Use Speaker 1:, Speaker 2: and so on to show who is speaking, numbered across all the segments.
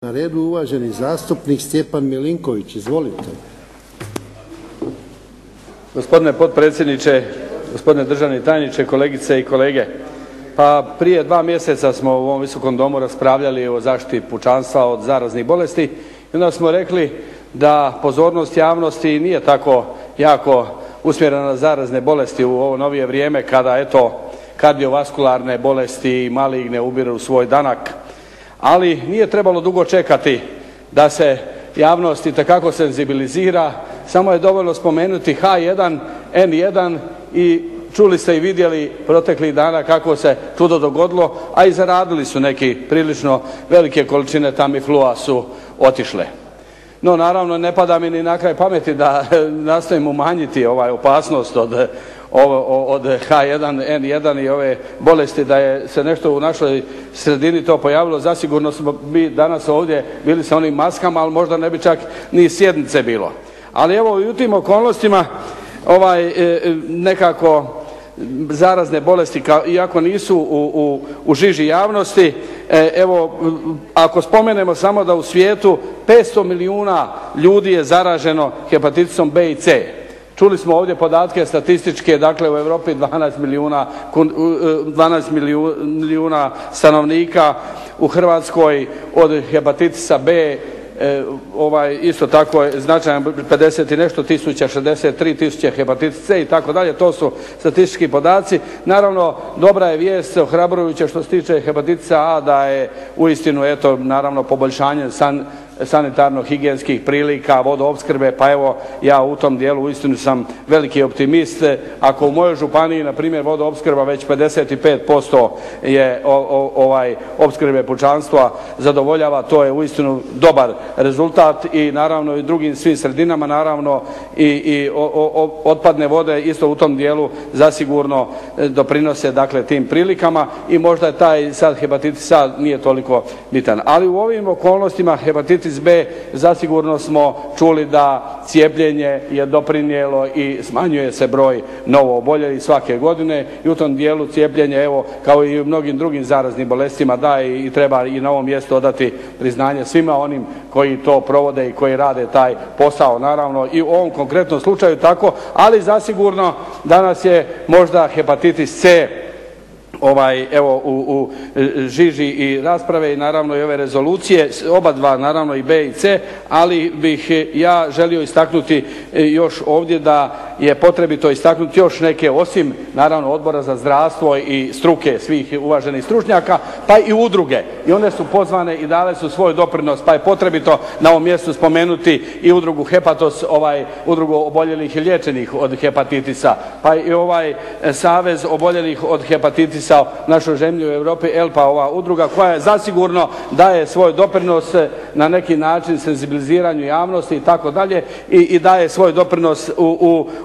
Speaker 1: Na redu uvaženi zastupnik Stjepan Milinković. Izvolite.
Speaker 2: Gospodine potpredsjedniče, gospodine državni tajniče, kolegice i kolege. Pa prije 2 mjeseca smo u ovom Visokom domu raspravljali o zaštiti pučanstva od zaraznih bolesti i onda smo rekli da pozornost javnosti nije tako jako usmjerena na zarazne bolesti u ovo novije vrijeme kada eto kardiovaskularne bolesti i maligne ubiru svoj danak. Ali nije trebalo dugo čekati da se javnost itekako senzibilizira, samo je dovoljno spomenuti H1N1 i čuli ste i vidjeli proteklih dana kako se čudo dogodilo, a i zaradili su neki prilično velike količine Tamiflua su otišle. No naravno ne pada mi ni na kraj pameti da nastojim umanjiti opasnost od H1N1 i ove bolesti, da je se nešto u našoj sredini to pojavilo. Zasigurno smo mi danas ovdje bili sa onim maskama, ali možda ne bi čak ni sjednice bilo. Ali evo i u tim okolnostima nekako zarazne bolesti iako nisu u žiži javnosti, evo ako spomenemo samo da u svijetu 500 milijuna ljudi je zaraženo hepatitisom B i C. Čuli smo ovdje podatke statističke, dakle u Europi 12 milijuna stanovnika, u Hrvatskoj od hepatitisa B isto tako je značajan 50 i nešto tisuća, 63 tisuće hepatitis C i tako dalje, to su statistički podaci. Naravno dobra je vijest, ohrabrujuća što se tiče hepatitisa A da je uistinu eto naravno poboljšanje sanitarno-higijenskih prilika, vodoopskrbe, pa evo ja u tom dijelu uistinu sam veliki optimist. Ako u mojoj županiji na primjer vodoopskrba već 55% je opskrbe pučanstva zadovoljava, to je uistinu dobar rezultat i naravno i drugim svim sredinama, naravno i otpadne vode isto u tom dijelu zasigurno doprinose dakle tim prilikama i možda je taj sad hepatitis A nije toliko bitan. Ali u ovim okolnostima hepatitis B zasigurno smo čuli da cijepljenje je doprinijelo i smanjuje se broj novooboljelih svake godine i u tom dijelu cijepljenje evo kao i u mnogim drugim zaraznim bolestima daje i treba i na ovom mjestu odati priznanje svima onim koji to provode i koji rade taj posao, naravno i u ovom konkretnom slučaju tako, ali zasigurno danas je možda hepatitis C evo u žiži i rasprave i naravno i ove rezolucije, oba dva naravno i B i C, ali bih ja želio istaknuti još ovdje da je potrebito istaknuti još neke osim naravno Odbora za zdravstvo i struke svih uvaženih stručnjaka, pa i udruge i one su pozvane i dale su svoj doprinos, pa je potrebito na ovom mjestu spomenuti i udrugu Hepatos, udrugu oboljelih i liječenih od hepatitisa, pa i Savez oboljelih od hepatitisa u našoj zemlji u Europi, ELPA, ova udruga koja je zasigurno daje svoj doprinos na neki način senzibiliziranju javnosti i tako dalje i daje svoj doprinos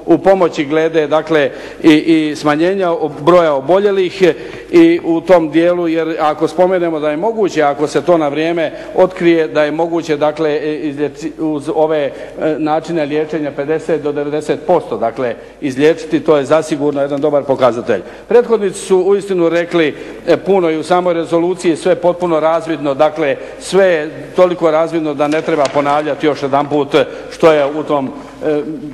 Speaker 2: u pomoći glede dakle i smanjenja broja oboljelih i u tom dijelu, jer ako spomenemo da je moguće, ako se to na vrijeme otkrije, da je moguće dakle uz ove načine liječenja 50 do 90% dakle izliječiti, to je zasigurno jedan dobar pokazatelj. Prethodnici su uistinu rekli puno i u samoj rezoluciji sve potpuno razvidno, dakle sve je toliko razvidno da ne treba ponavljati još jedanput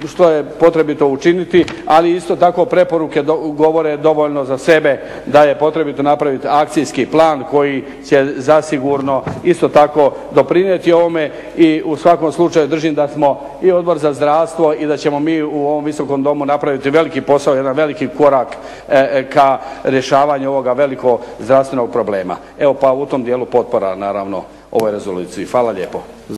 Speaker 2: što je potrebito učiniti, ali isto tako preporuke govore dovoljno za sebe da je potrebito napraviti akcijski plan koji će zasigurno isto tako doprinijeti ovome i u svakom slučaju držim da smo i Odbor za zdravstvo i da ćemo mi u ovom Visokom domu napraviti veliki posao, jedan veliki korak ka rješavanju ovoga velikog zdravstvenog problema. Evo pa u tom dijelu potpora naravno ovoj rezoluciji. Hvala lijepo.